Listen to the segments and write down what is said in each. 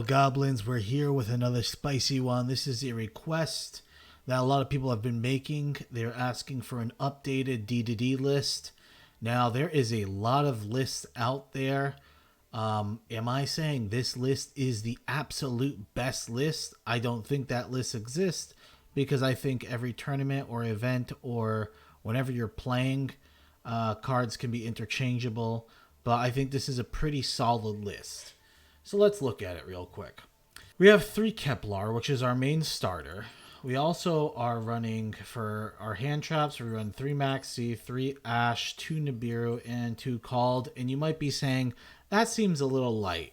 little goblins, we're here with another spicy one. This is a request that a lot of people have been making. They're asking for an updated D list. Now, there is a lot of lists out there. Am I saying this list is the absolute best list? I don't think that list exists, because I think every tournament or event or whenever you're playing, cards can be interchangeable. But I think this is a pretty solid list. So let's look at it real quick. We have 3 Kepler, which is our main starter. We also are running, for our hand traps, we run 3 Maxi, 3 Ash, 2 Nibiru, and 2 Called. And you might be saying, that seems a little light.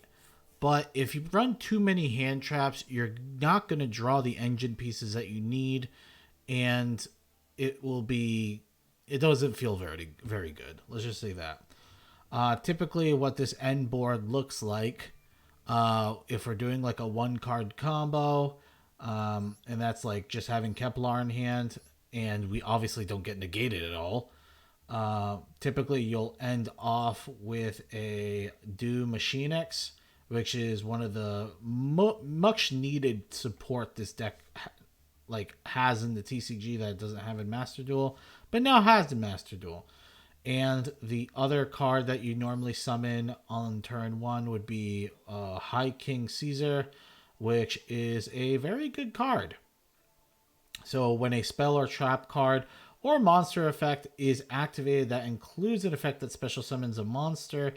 But if you run too many hand traps, you're not going to draw the engine pieces that you need. And it doesn't feel very, very good. Let's just say that. Typically what this end board looks like, if we're doing like a 1-card combo, and that's like just having Kepler in hand, and we obviously don't get negated at all. Typically you'll end off with a Do Machine X, which is one of the much needed support this deck has in the TCG that it doesn't have in Master Duel, but now has in Master Duel. And the other card that you normally summon on turn 1 would be High King Caesar, which is a very good card. So when a spell or trap card or monster effect is activated that includes an effect that special summons a monster,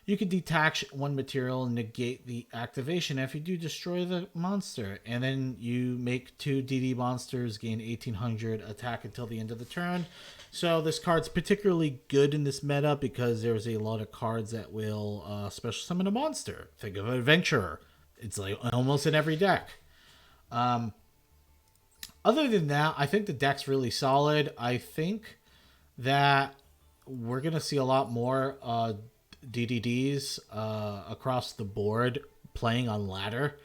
you can detach 1 material and negate the activation if you do destroy the monster. And then you make 2 DD monsters, gain 1800 attack until the end of the turn. So this card's particularly good in this meta because there's a lot of cards that will special summon a monster. Think of an Adventurer. It's like almost in every deck. Other than that, I think the deck's really solid. I think that we're going to see a lot more DDDs across the board playing on ladder.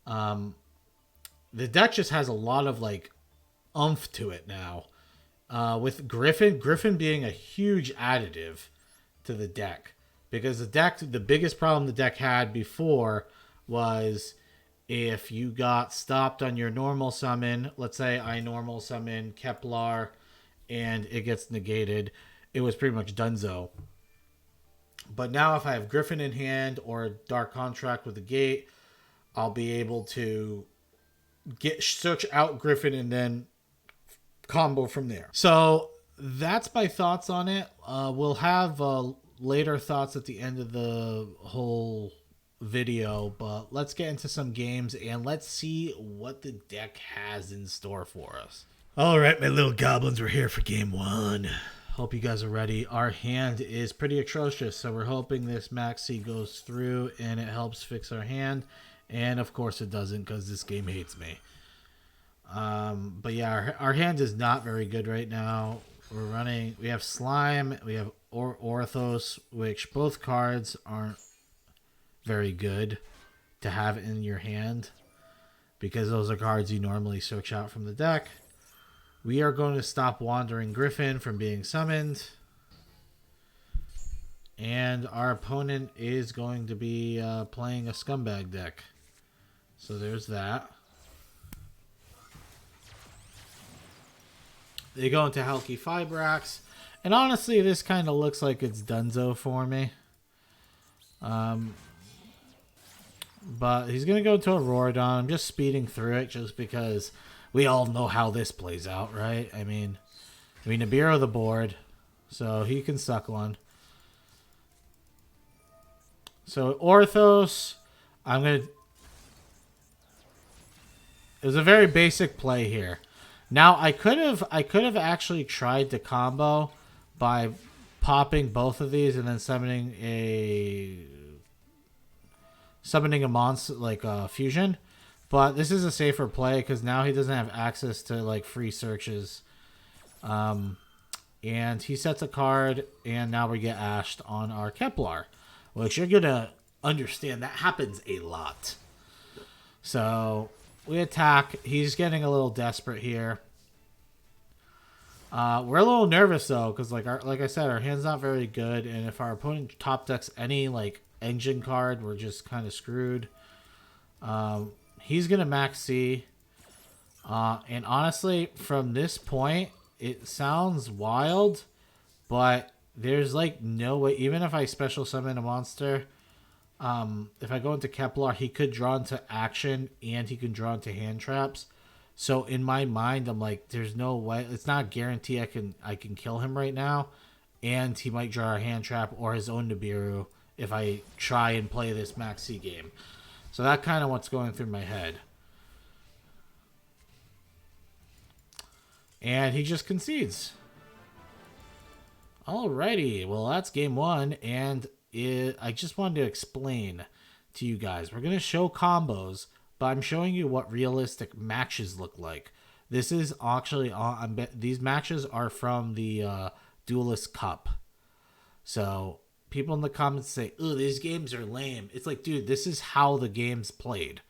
The deck just has a lot of oomph to it now. With Griffin being a huge additive to the deck, because the biggest problem the deck had before was if you got stopped on your normal summon. Let's say I normal summon Kepler and it gets negated, it was pretty much donezo. But now if I have Griffin in hand or a Dark Contract with a gate, I'll be able to search out Griffin and then combo from there. So that's my thoughts on it. We'll have later thoughts at the end of the whole video, but let's get into some games and let's see what the deck has in store for us. All right, my little goblins, we're here for game 1. Hope you guys are ready. Our hand is pretty atrocious, so we're hoping this Maxi goes through and it helps fix our hand. And of course it doesn't, because this game hates me. But yeah, our hand is not very good right now. We have Slime, we have Orthos, which both cards aren't very good to have in your hand, because those are cards you normally search out from the deck. We are going to stop Wandering Griffin from being summoned. And our opponent is going to be playing a Scumbag deck. So there's that. They go into Helki Fibrax. And honestly, this kind of looks like it's donezo for me. But he's going to go to Auroradon. I'm just speeding through it just because we all know how this plays out, right? I mean Nibiru the board, so he can suck one. So Orthos, it was a very basic play here. Now I could have actually tried to combo by popping both of these and then summoning a monster like a fusion. But this is a safer play because now he doesn't have access to free searches. And he sets a card, and now we get ashed on our Kepler, which you're going to understand that happens a lot. So we attack. He's getting a little desperate here. We're a little nervous though, because like I said, our hand's not very good, and if our opponent top decks any engine card, we're just kind of screwed. He's going to max C. And honestly, from this point, it sounds wild, but there's like no way. Even if I special summon a monster, if I go into Kepler, he could draw into action and he can draw into hand traps. So in my mind, I'm like, there's no way. It's not a guarantee I can kill him right now, and he might draw a hand trap or his own Nibiru if I try and play this Max C game. So that kind of what's going through my head. And he just concedes. Alrighty, well that's game one, and I just wanted to explain to you guys. We're going to show combos, but I'm showing you what realistic matches look like. This is actually, these matches are from the Duelist Cup. So people in the comments say, "Oh, these games are lame." It's like, dude, this is how the game's played.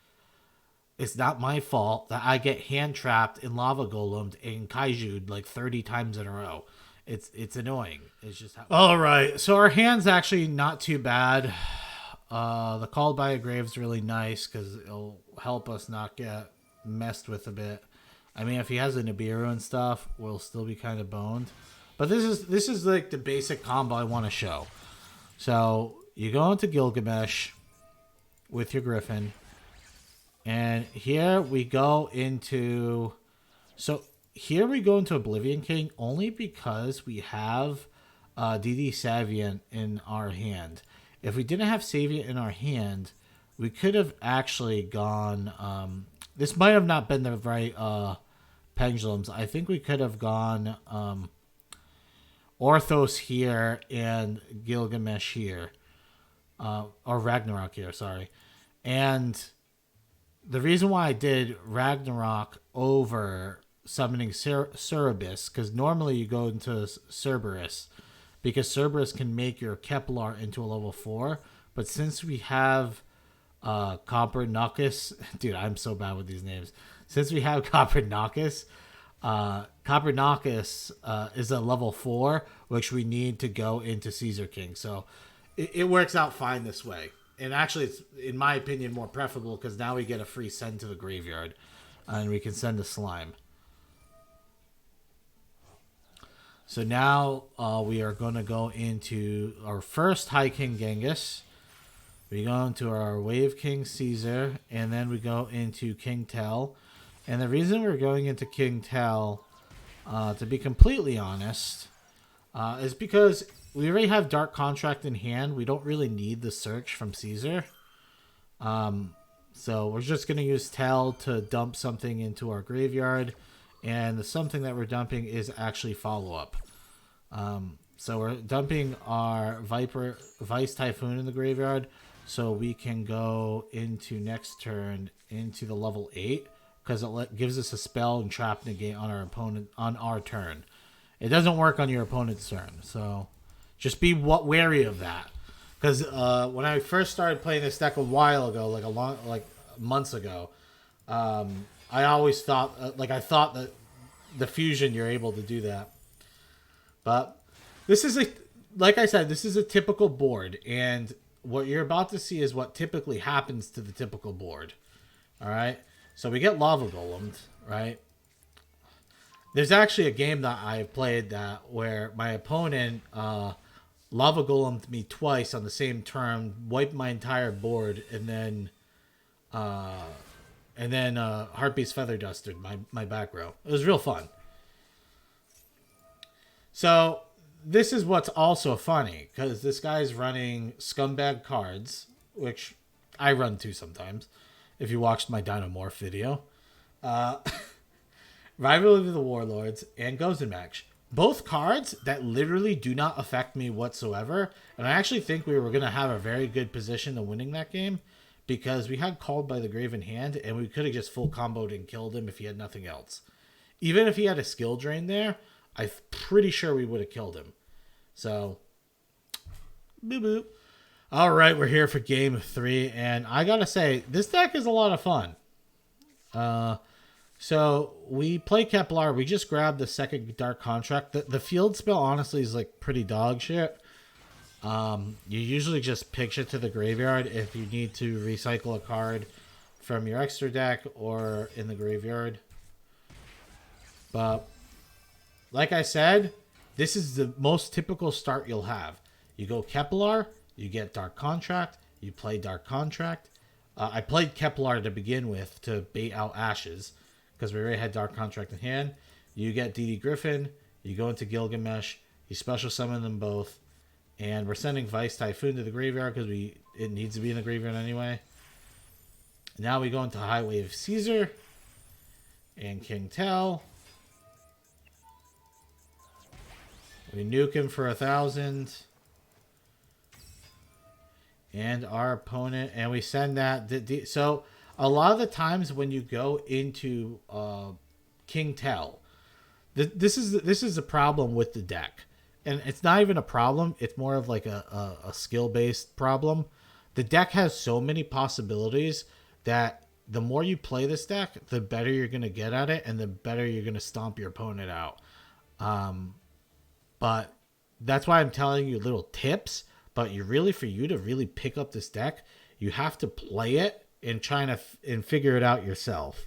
It's not my fault that I get hand trapped and lava golemed and kaiju'd like 30 times in a row. It's annoying. It's just how. All right, so our hand's actually not too bad. The Called by a Grave's really nice because it'll help us not get messed with a bit. I mean, if he has a Nibiru and stuff, we'll still be kind of boned. But this is like the basic combo I want to show. So you go into Gilgamesh with your Griffin. And here we go into... So here we go into Oblivion King only because we have DD Savient in our hand. If we didn't have Savient in our hand, we could have actually gone... this might have not been the right pendulums. I think we could have gone Orthos here and Gilgamesh here. Or Ragnarok here, sorry. And the reason why I did Ragnarok over summoning Cerberus, because normally you go into Cerberus, because Cerberus can make your Kepler into a level 4, but since we have Copernicus, dude, I'm so bad with these names. Since we have Copernicus, Copernicus is a level 4, which we need to go into Caesar King. So it works out fine this way. And actually, it's, in my opinion, more preferable because now we get a free send to the graveyard. And we can send a slime. So now we are going to go into our first High King Genghis. We go into our Wave King Caesar. And then we go into King Tell. And the reason we're going into King Tell, to be completely honest, is because we already have Dark Contract in hand. We don't really need the search from Caesar. So we're just going to use Tell to dump something into our graveyard. And the something that we're dumping is actually follow-up. So we're dumping our Vice Typhoon in the graveyard. So we can go into next turn into the level 8. Because it gives us a spell and trap negate on our opponent on our turn. It doesn't work on your opponent's turn. So just be wary of that, because when I first started playing this deck a while ago, like months ago, I always thought I thought that the fusion you're able to do that, but this is like I said, this is a typical board, and what you're about to see is what typically happens to the typical board. All right, so we get Lava Golemed, right? There's actually a game that I've played where my opponent Lava Golemed me twice on the same turn, wiped my entire board, and then Heartbeat's Feather Dusted my back row. It was real fun. So this is what's also funny, because this guy's running Scumbag cards, which I run too sometimes, if you watched my Dynamorph video. Rivalry of the Warlords and Gozen Match. Both cards that literally do not affect me whatsoever. And I actually think we were going to have a very good position to winning that game, because we had Called by the Grave in hand, and we could have just full comboed and killed him if he had nothing else. Even if he had a skill drain there, I'm pretty sure we would have killed him. So, boop boop. All right, we're here for game 3, and I gotta say, this deck is a lot of fun. So we play Kepler. We just grabbed the second Dark Contract. The field spell honestly is like pretty dog shit. You usually just pitch it to the graveyard if you need to recycle a card from your extra deck or in the graveyard. But like I said, this is the most typical start you'll have. You go Kepler, you get Dark Contract, you play Dark Contract. I played Kepler to begin with to bait out Ashes because we already had Dark Contract in hand. You get DD Griffin, you go into Gilgamesh, you special summon them both, and we're sending Vice Typhoon to the graveyard because it needs to be in the graveyard anyway. Now we go into High Wave Caesar and King Tell. We nuke him for 1,000. And our opponent, and we send that. So a lot of the times when you go into King Tell, this is a problem with the deck, and it's not even a problem. It's more of like a skill based problem. The deck has so many possibilities that the more you play this deck, the better you're gonna get at it, and the better you're gonna stomp your opponent out. But that's why I'm telling you little tips. But for you to really pick up this deck, you have to play it and and figure it out yourself.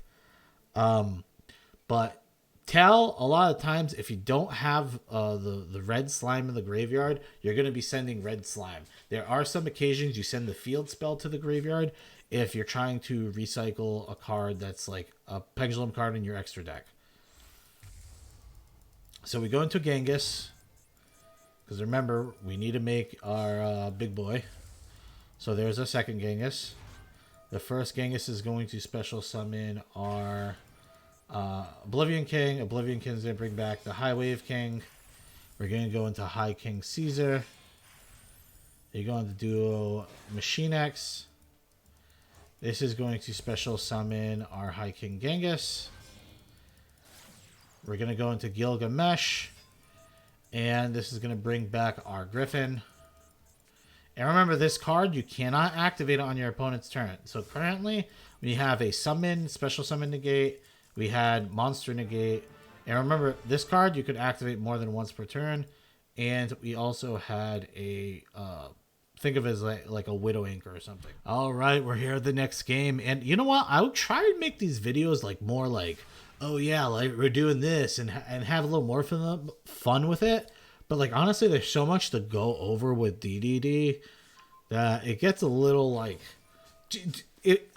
But Tell, a lot of times, if you don't have the red slime in the graveyard, you're going to be sending red slime. There are some occasions you send the field spell to the graveyard if you're trying to recycle a card that's like a Pendulum card in your extra deck. So we go into Genghis. Because remember, we need to make our big boy. So there's a second Genghis. The first Genghis is going to special summon our Oblivion King. Oblivion King's going to bring back the High Wave King. We're going to go into High King Caesar. You're going to do Machine X. This is going to special summon our High King Genghis. We're going to go into Gilgamesh. And this is going to bring back our Griffin. And remember, this card, you cannot activate it on your opponent's turn. So currently, we have a summon, special summon negate. We had monster negate. And remember, this card, you could activate more than once per turn. And we also had a, think of it as like a Widow Anchor or something. All right, we're here at the next game. And you know what? I would try and make these videos like more like, oh yeah, like we're doing this and have a little more fun with it. But like honestly, there's so much to go over with DDD that it gets a little like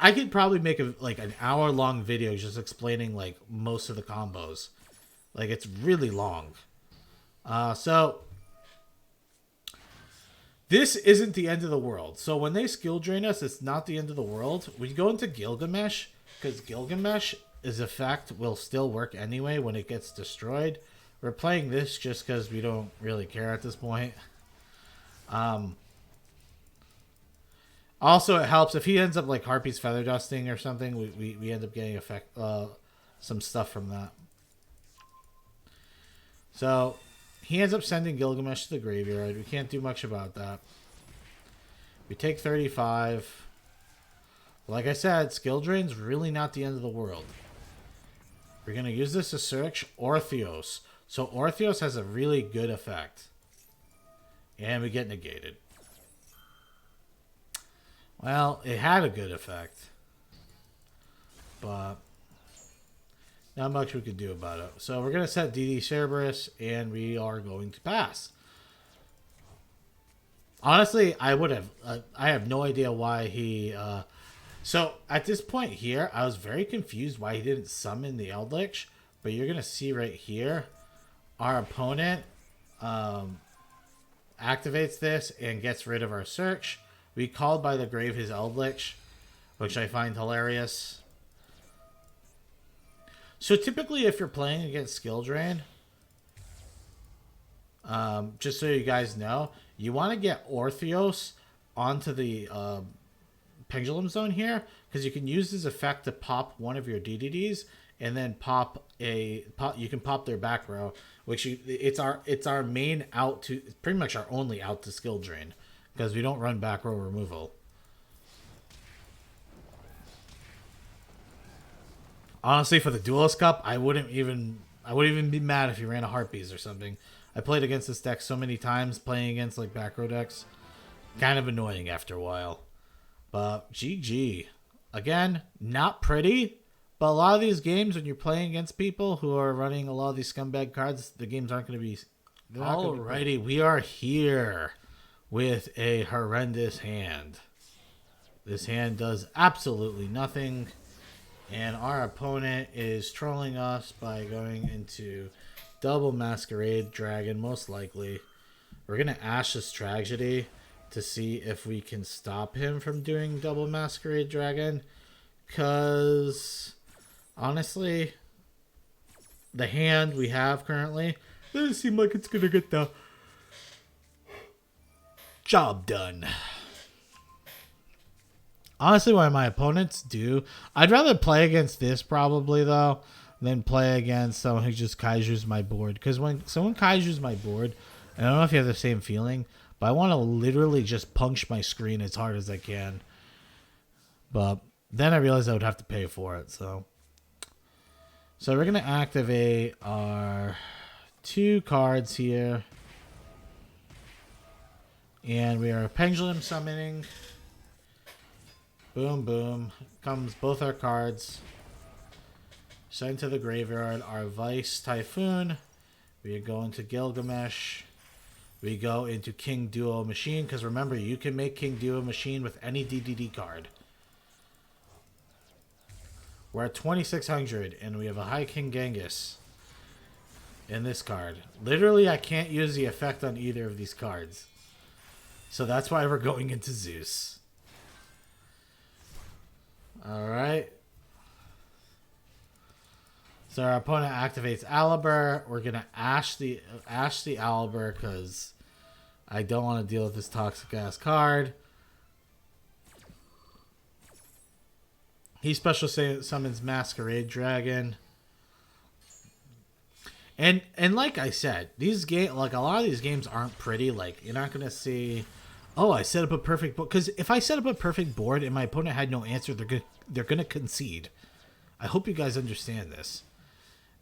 I could probably make like an hour-long video just explaining like most of the combos. Like it's really long. So this isn't the end of the world. So when they skill drain us, it's not the end of the world. We go into Gilgamesh because Gilgamesh his effect will still work anyway when it gets destroyed. We're playing this just because we don't really care at this point. Also, it helps if he ends up like Harpy's Feather Dusting or something. We end up getting some stuff from that. So he ends up sending Gilgamesh to the graveyard. We can't do much about that. We take 35. Like I said, skill drain's really not the end of the world. We're going to use this to search Orthios. So Orthios has a really good effect. And we get negated. Well, it had a good effect. But not much we could do about it. So we're going to set DD Cerberus, and we are going to pass. Honestly, I have no idea why he... So, at this point here, I was very confused why he didn't summon the Eldritch. But you're going to see right here, our opponent activates this and gets rid of our search. We called by the grave his Eldritch, which I find hilarious. So, typically, if you're playing against Skill Drain, just so you guys know, you want to get Orthios onto the... Pendulum Zone here, because you can use this effect to pop one of your DDDs and then you can pop their back row, which it's our main out to, pretty much our only out to skill drain, because we don't run back row removal. Honestly, for the Duelist Cup, I wouldn't even be mad if you ran a Harpies or something. I played against this deck so many times, playing against like back row decks. Kind of annoying after a while. But GG. Again, not pretty, but a lot of these games, when you're playing against people who are running a lot of these scumbag cards, the games aren't going to be... Alrighty, we are here with a horrendous hand. This hand does absolutely nothing, and our opponent is trolling us by going into double Masquerade Dragon, most likely. We're going to Ash's Tragedy to see if we can stop him from doing double Masquerade Dragon, because honestly, the hand we have currently doesn't seem like it's going to get the job done. Honestly, when my opponents do, I'd rather play against this probably, though, than play against someone who just kaijus my board. Because when someone kaijus my board, and I don't know if you have the same feeling, but I want to literally just punch my screen as hard as I can. But then I realized I would have to pay for it, so we're going to activate our 2 cards here. And we are pendulum summoning. Boom, boom. Comes both our cards. Send to the graveyard our Vice Typhoon. We go into Gilgamesh. We go into King Duo Machine. Because remember, you can make King Duo Machine with any DDD card. We're at 2600. And we have a High King Genghis in this card. Literally, I can't use the effect on either of these cards. So that's why we're going into Zeus. Alright. So our opponent activates Aliber. We're going to ash the Aliber because I don't want to deal with this toxic ass card. He special summons Masquerade Dragon. And like I said, these a lot of these games aren't pretty. Like, you're not going to see, oh, I set up a perfect board. Because if I set up a perfect board and my opponent had no answer, they're gonna concede. I hope you guys understand this.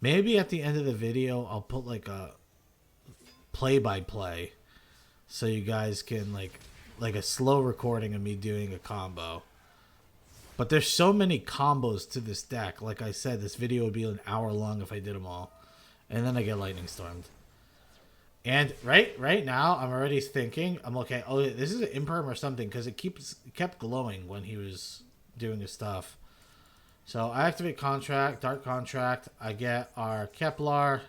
Maybe at the end of the video, I'll put like a play-by-play, so you guys can like a slow recording of me doing a combo. But there's so many combos to this deck. Like I said, this video would be an hour long if I did them all, and then I get lightning stormed. And right now, I'm already thinking, I'm okay, oh, this is an imperm or something, because it kept glowing when he was doing his stuff. So I activate Contract, Dark Contract. I get our Kepler,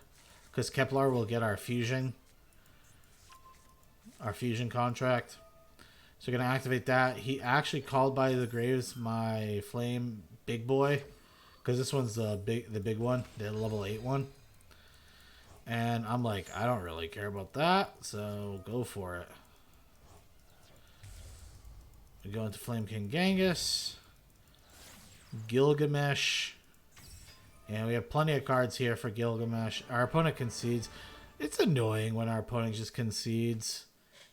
because Kepler will get our fusion contract. So we're going to activate that. He actually called by the graves my Flame Big Boy, because this one's the big one, the level 8 one. And I'm like, I don't really care about that, so go for it. We go into Flame King Genghis, Gilgamesh, and we have plenty of cards here for Gilgamesh. Our opponent concedes. It's annoying when our opponent just concedes.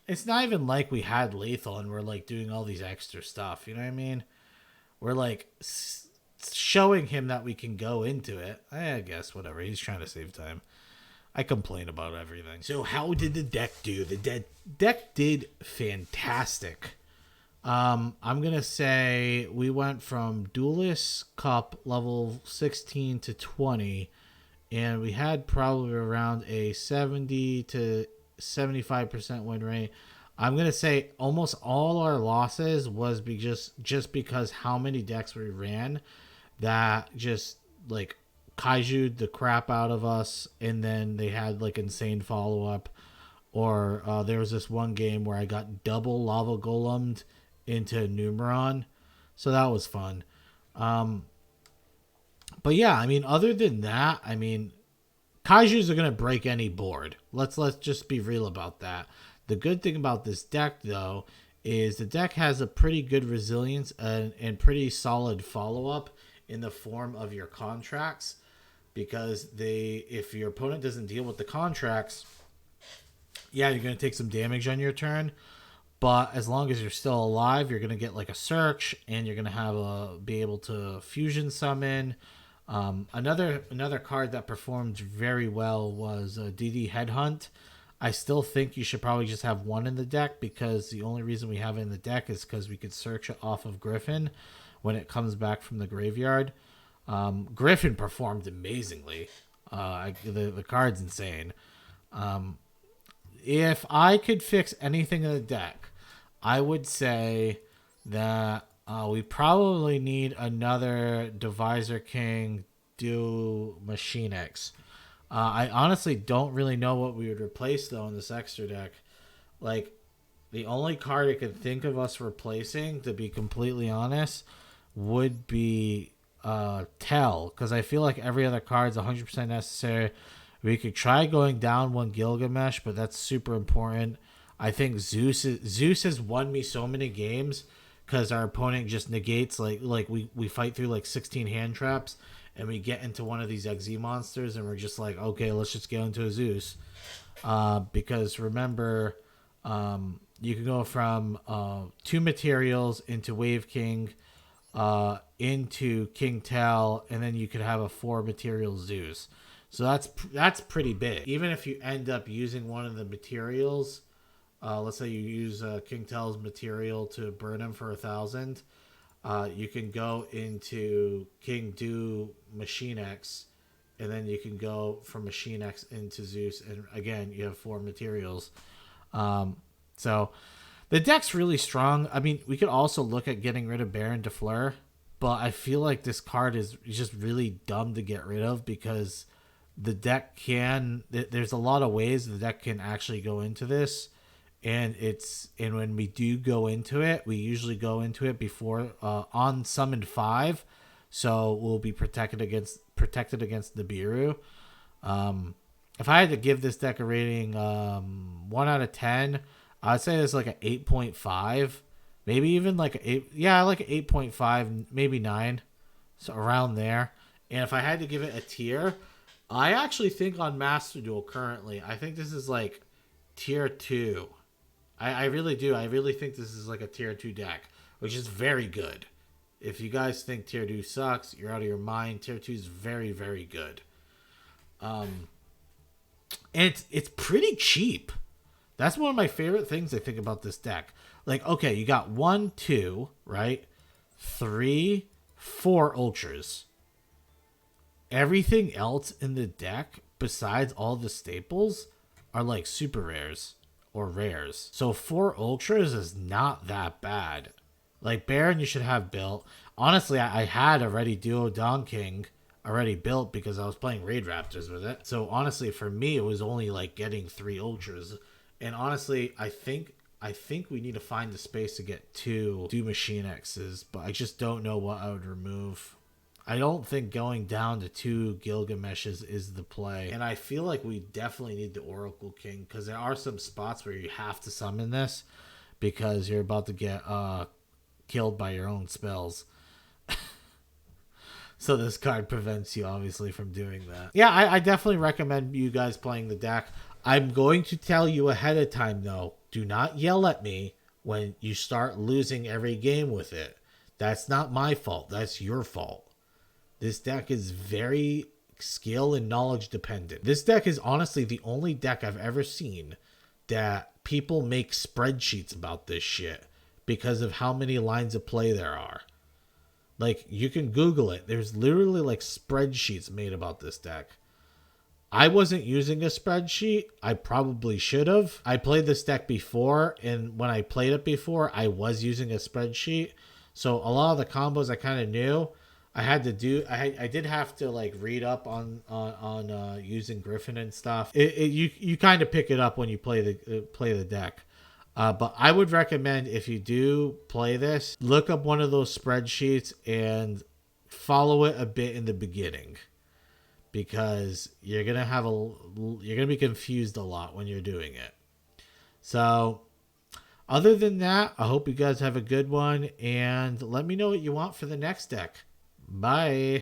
It's not even like we had lethal and we're like doing all these extra stuff, you know what I mean? We're like showing him that we can go into it. I guess, whatever, he's trying to save time. I complain about everything. So how did the deck do? The deck did fantastic. I'm going to say we went from Duelist Cup level 16 to 20, and we had probably around a 70 to 75% win rate. I'm going to say almost all our losses was just because how many decks we ran that just like kaiju'd the crap out of us, and then they had like insane follow-up. Or there was this one game where I got double lava golemed into Numeron, so that was fun. But yeah, I mean, other than that, I mean, kaijus are gonna break any board. Let's just be real about that. The good thing about this deck, though, is the deck has a pretty good resilience and pretty solid follow-up in the form of your contracts, because if your opponent doesn't deal with the contracts, yeah, you're going to take some damage on your turn, but as long as you're still alive, you're going to get like a search, and you're going to be able to fusion summon. Another card that performed very well was DD Headhunt. I still think you should probably just have one in the deck, because the only reason we have it in the deck is because we could search it off of Griffin, when it comes back from the graveyard. Griffin performed amazingly. The card's insane. If I could fix anything in the deck, I would say that we probably need another Divisor King do Machine X. I honestly don't really know what we would replace though in this extra deck. Like, the only card I could think of us replacing, to be completely honest, would be Tell, because I feel like every other card is 100% necessary. We could try going down one Gilgamesh, but that's super important. I think Zeus has won me so many games because our opponent just negates, like we fight through like 16 hand traps and we get into one of these XZ monsters and we're just like, okay, let's just go into a Zeus. Because remember, you can go from 2 materials into Wave King, into King Tell, and then you could have a 4 material Zeus. So that's pretty big. Even if you end up using one of the materials, let's say you use King Tell's material to burn him for 1,000, you can go into King Do Machine X, and then you can go from Machine X into Zeus, and again, you have 4 materials. So the deck's really strong. I mean, we could also look at getting rid of Baron de Fleur, but I feel like this card is just really dumb to get rid of because the deck there's a lot of ways the deck can actually go into this. And when we do go into it, we usually go into it before on summoned 5, so we'll be protected against Nibiru. If I had to give this deck a rating 1 out of 10, I'd say it's like an 8.5, maybe even like an 8. Yeah, like an 8.5, maybe 9, so around there. And if I had to give it a tier, I actually think on Master Duel currently, I think this is like tier 2. I really do. I really think this is like a tier 2 deck, which is very good. If you guys think tier 2 sucks, you're out of your mind. Tier 2 is very, very good. And it's pretty cheap. That's one of my favorite things I think about this deck. Like, okay, you got 1, 2, right? 3, 4 ultras. Everything else in the deck, besides all the staples, are like super rares or rares. So 4 ultras is not that bad. Like Baron, you should have built. Honestly, I had already Duo Don King already built because I was playing Raid Raptors with it. So honestly, for me, it was only like getting 3 ultras. And honestly, I think we need to find the space to get 2 Machine X's, but I just don't know what I would remove. I don't think going down to 2 Gilgameshes is the play. And I feel like we definitely need the Oracle King because there are some spots where you have to summon this because you're about to get killed by your own spells. So this card prevents you, obviously, from doing that. Yeah, I definitely recommend you guys playing the deck. I'm going to tell you ahead of time, though. Do not yell at me when you start losing every game with it. That's not my fault. That's your fault. This deck is very skill and knowledge dependent. This deck is honestly the only deck I've ever seen that people make spreadsheets about this shit because of how many lines of play there are. Like, you can Google it. There's literally like spreadsheets made about this deck. I wasn't using a spreadsheet. I probably should have. I played this deck before, and when I played it before, I was using a spreadsheet. So a lot of the combos I kind of knew. I did have to like read up on using Griffin and stuff. You kind of pick it up when you play the deck. But I would recommend if you do play this, look up one of those spreadsheets and follow it a bit in the beginning, because you're gonna be confused a lot when you're doing it. So, other than that, I hope you guys have a good one, and let me know what you want for the next deck. Bye.